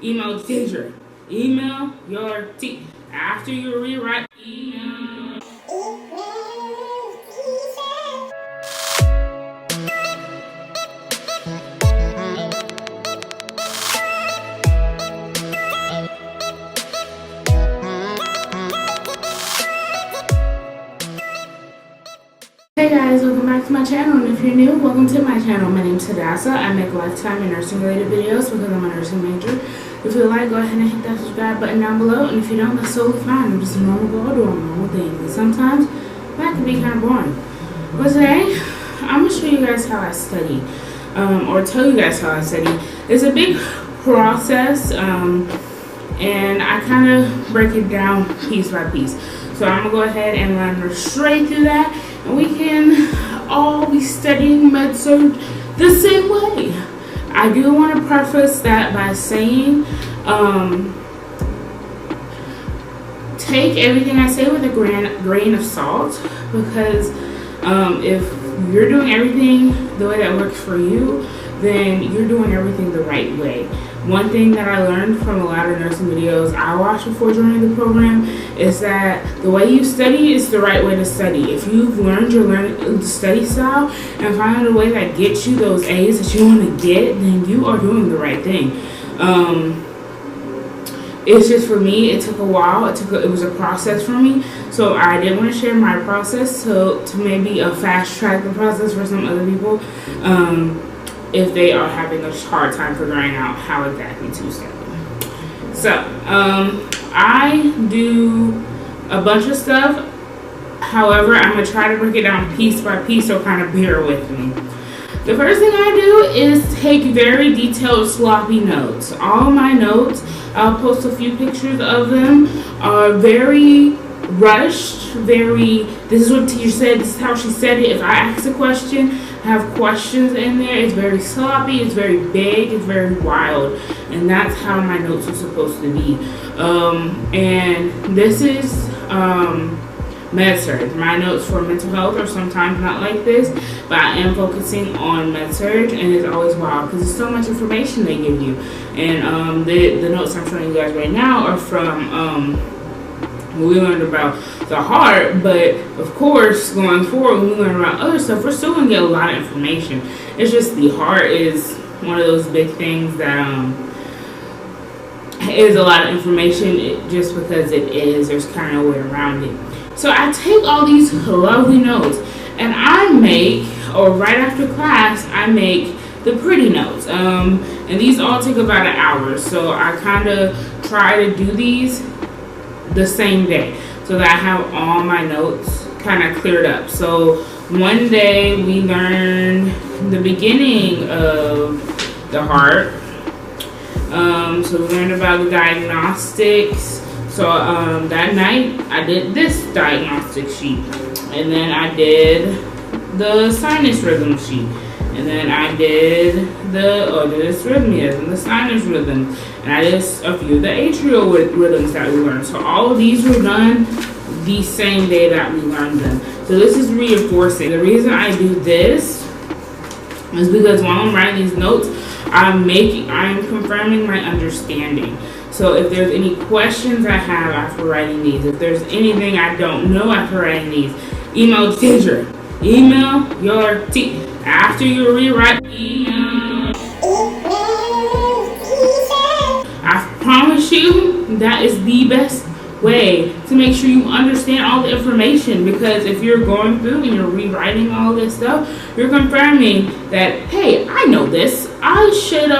Email teacher. Email your teacher. After you rewrite, email. Hey guys, welcome back to my channel, and if you're new, welcome to my channel. My name is Hadassah. I make lifetime and nursing related videos because I'm a nursing major. If you like, go ahead and hit that subscribe button down below, and if you don't, that's totally fine. I'm just a normal girl doing normal things, and sometimes that can be kind of boring. But today, I'm going to show you guys how I study, or tell you guys how I study. It's a big process, and I kind of break it down piece by piece. So I'm going to go ahead and run straight through that, and we can all be studying med-surg the same way. I do want to preface that by saying, take everything I say with a grain of salt, because if you're doing everything the way that works for you, then you're doing everything the right way. One thing that I learned from a lot of nursing videos I watched before joining the program is that the way you study is the right way to study. If you've learned your study style and find a way that gets you those A's that you want to get, then you are doing the right thing. It's just, for me, it took a while. It was a process for me. So I did want to share my process to maybe fast track the process for some other people. If they are having a hard time figuring out how exactly to study. So, I do a bunch of stuff. However, I'm going to try to break it down piece by piece, so kind of bear with me. The first thing I do is take very detailed, sloppy notes. All my notes, I'll post a few pictures of them, are very rushed, this is what the teacher said, this is how she said it. If I ask a question, I have questions in there. It's very sloppy, it's very big, it's very wild, and that's how my notes are supposed to be. And this is med-surg. My notes for mental health are sometimes not like this, but I am focusing on med-surg, and it's always wild because there's so much information they give you. And the notes I'm showing you guys right now are from we learned about the heart, but of course going forward when we learn about other stuff, we're still going to get a lot of information. It's just the heart is one of those big things that is a lot of information, just because it is. There's kind of no way around it. So I take all these lovely notes, and I make, or right after class, I make the pretty notes. And these all take about an hour, so I kind of try to do these the same day so that I have all my notes kind of cleared up. So one day we learned the beginning of the heart. So we learned about the diagnostics. So that night I did this diagnostic sheet, and then I did the sinus rhythm sheet, and then I did the arrhythmias and the sinus rhythm, and I did a few of the atrial rhythms that we learned. So all of these were done the same day that we learned them. So this is reinforcing. The reason I do this is because while I'm writing these notes, I'm confirming my understanding. So if there's any questions I have after writing these, if there's anything I don't know after writing these, email the teacher. Email your teacher. After you rewrite, email. I promise you that is the best way to make sure you understand all the information, because if you're going through and you're rewriting all this stuff, you're confirming that, hey, I know this, I should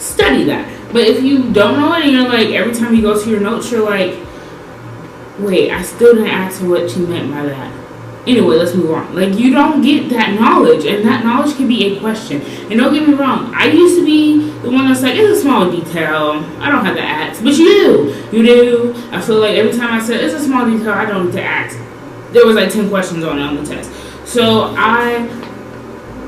study that. But if you don't know it and you're like, every time you go to your notes, you're like, wait, I still didn't ask her what she meant by that. Anyway, let's move on. Like, you don't get that knowledge, and that knowledge can be a question. And don't get me wrong, I used to be the one that's like, it's a small detail, I don't have to ask. But you do. I feel like every time I said it's a small detail, I don't need to ask. There was like 10 questions on it on the test. So I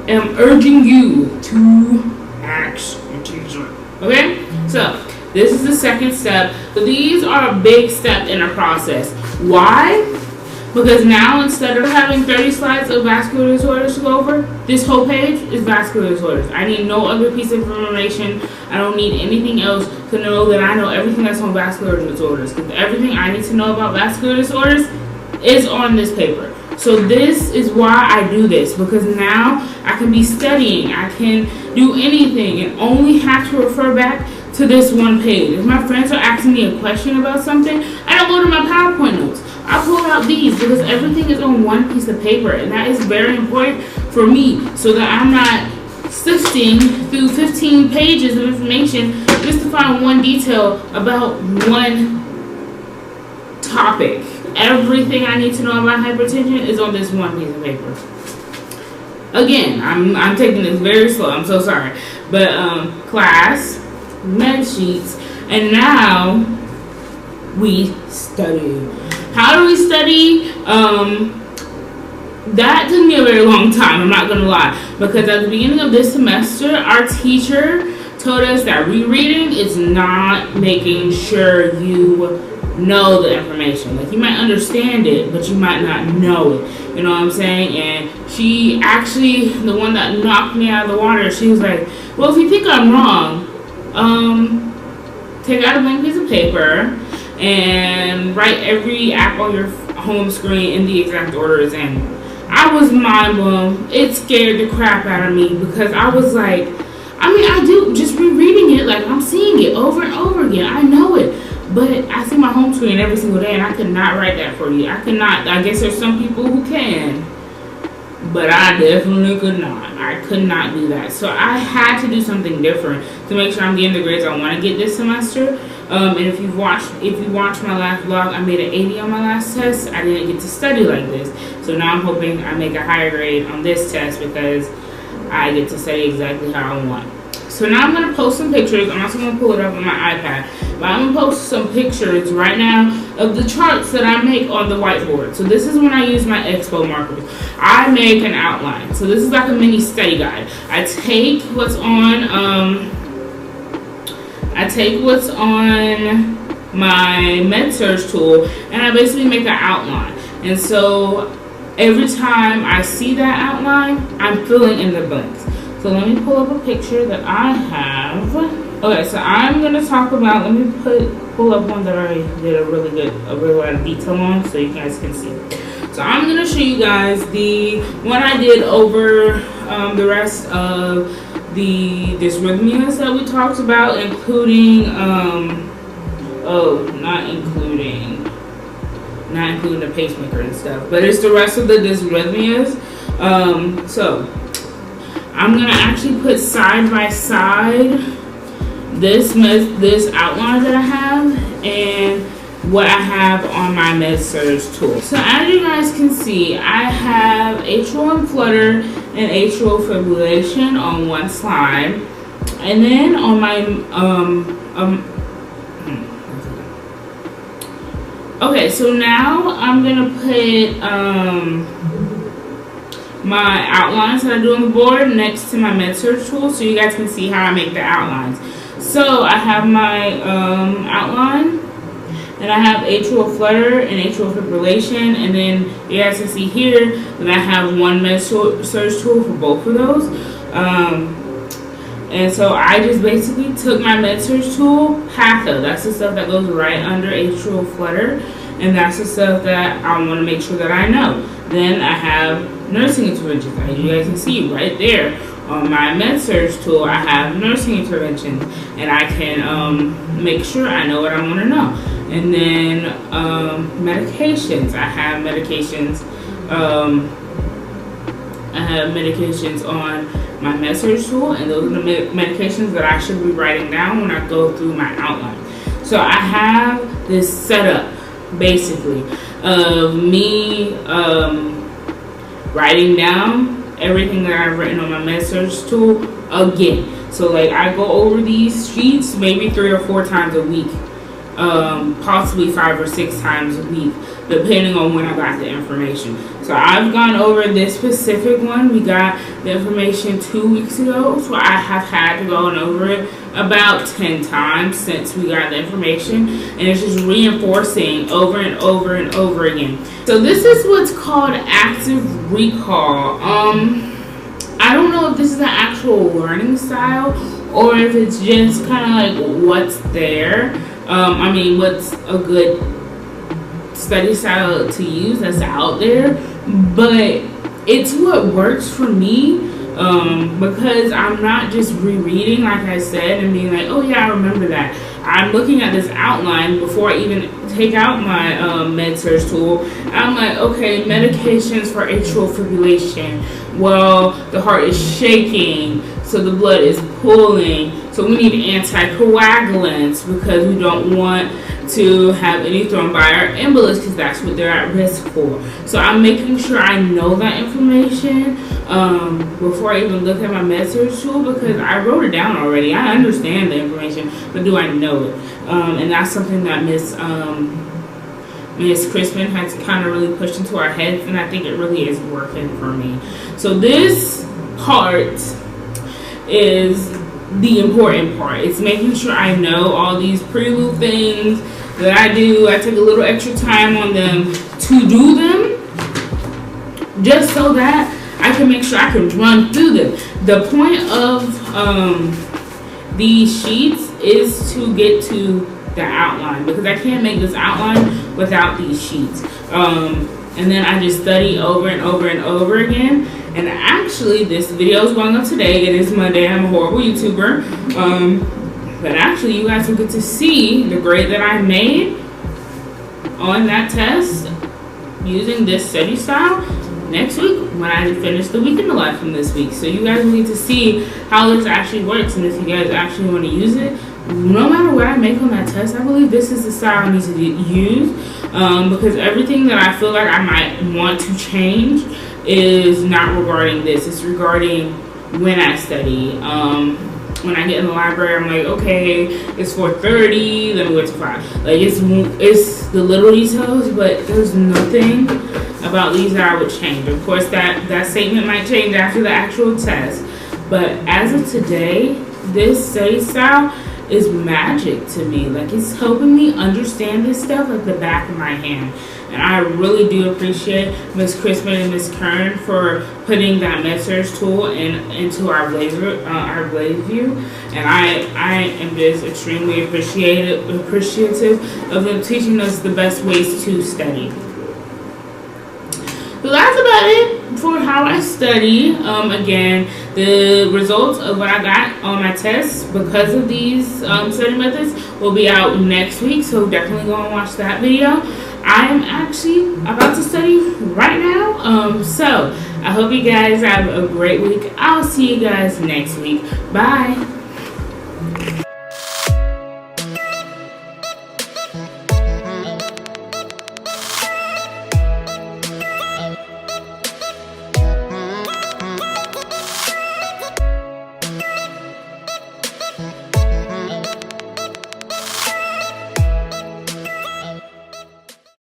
am urging you to ask your teacher. Okay? So this is the second step. So these are a big step in the process. Why? Because now, instead of having 30 slides of vascular disorders to go over, this whole page is vascular disorders. I need no other piece of information. I don't need anything else to know that I know everything that's on vascular disorders. Because everything I need to know about vascular disorders is on this paper. So this is why I do this, because now I can be studying, I can do anything and only have to refer back to this one page. If my friends are asking me a question about something, I don't go to my PowerPoint notes. I pull out these because everything is on one piece of paper, and that is very important for me so that I'm not sifting through 15 pages of information just to find one detail about one topic. Everything I need to know about hypertension is on this one piece of paper. Again, I'm taking this very slow. I'm so sorry. But class, med sheets, and now we study. How do we study? That took me a very long time, I'm not going to lie. Because at the beginning of this semester, our teacher told us that rereading is not making sure you know the information. Like, you might understand it, but you might not know it. You know what I'm saying? And she actually, the one that knocked me out of the water, she was like, well, if you think I'm wrong, take out a blank piece of paper and write every app on your home screen in the exact order it's in. I was mind blown. It scared the crap out of me because I was like, I do just rereading it, like I'm seeing it over and over again. I know it. But I see my home screen every single day, and I could not write that for you. I could not. I guess there's some people who can, but I definitely could not. I could not do that. So I had to do something different to make sure I'm getting the grades I want to get this semester. And if you watched my last vlog, I made an 80 on my last test. I didn't get to study like this. So now I'm hoping I make a higher grade on this test because I get to study exactly how I want. So now I'm going to post some pictures. I'm also going to pull it up on my iPad. But I'm going to post some pictures right now of the charts that I make on the whiteboard. So this is when I use my Expo markers. I make an outline. So this is like a mini study guide. I take what's on my MedSurge tool, and I basically make an outline. And so every time I see that outline, I'm filling in the blanks. So let me pull up a picture that I have. Okay, so I'm gonna talk about. Let me pull up one that I did a real lot of detail on, so you guys can see. So I'm gonna show you guys the one I did over the rest of the dysrhythmias that we talked about, including not including the pacemaker and stuff, but it's the rest of the dysrhythmias. So I'm gonna actually put side by side this outline that I have and what I have on my MedSurge tool. So as you guys can see, I have atrial flutter and atrial fibrillation on one slide, and then on my okay, so now I'm gonna put my outlines that I do on the board next to my MedSurge tool so you guys can see how I make the outlines. So I have my outline, and I have atrial flutter and atrial fibrillation, and then you guys can see here that I have one MedSurge tool for both of those. And so I just basically took my MedSurge tool, PATHA, that's the stuff that goes right under atrial flutter, and that's the stuff that I want to make sure that I know. Then I have nursing interventions, as you guys can see right there. On my MedSurge tool, I have nursing interventions, and I can make sure I know what I want to know. And then medications, I have medications. I have medications on my MedSurge tool, and those are the medications that I should be writing down when I go through my outline. So I have this setup, basically, of me writing down everything that I've written on my MedSurge tool again. So like I go over these sheets maybe 3 or 4 times a week. possibly 5 or 6 times a week, depending on when I got the information. So I've gone over this specific one. We got the information 2 weeks ago, so I have had to go over it about 10 times since we got the information, and it's just reinforcing over and over and over again. So this is what's called active recall. I don't know if this is an actual learning style or if it's just kind of like what's there. What's a good study style to use that's out there, but it's what works for me, because I'm not just rereading, like I said, and being like, oh yeah, I remember that. I'm looking at this outline before I even take out my med-surg tool. I'm like, okay, medications for atrial fibrillation. Well, the heart is shaking, so the blood is pooling. So we need anticoagulants because we don't want to have any thrombi or embolus because that's what they're at risk for. So I'm making sure I know that information before I even look at my med-surg tool, because I wrote it down already. I understand the information, but do I know it? And that's something that Miss Crispin has kind of really pushed into our heads, and I think it really is working for me. So this part is the important part. It's making sure I know all these prelude things that I do. I take a little extra time on them to do them, just so that I can make sure I can run through them. The point of these sheets is to get to the outline, because I can't make this outline without these sheets. And then I just study over and over and over again. And actually, this video is going up today. It is Monday. I'm a horrible YouTuber. But actually, you guys will get to see the grade that I made on that test using this study style next week when I finish the week in the life from this week. So you guys will get to see how this actually works, and if you guys actually want to use it, no matter what I make on that test, I believe this is the style I need to use, because everything that I feel like I might want to change is not regarding this. It's regarding when I study. When I get in the library, I'm like, okay, it's 4:30, let me go to 5. Like, it's the little details, but there's nothing about these that I would change. Of course, that statement might change after the actual test, but as of today, this study style is magic to me. Like, it's helping me understand this stuff like the back of my hand. And I really do appreciate Miss Crispin and Miss Kern for putting that med-surg tool into our Blaze view. And I am just extremely appreciative of them teaching us the best ways to study. So that's about it for how I study. Again, the results of what I got on my tests because of these study methods will be out next week, so definitely go and watch that video. I am actually about to study right now, so I hope you guys have a great week. I'll see you guys next week. Bye.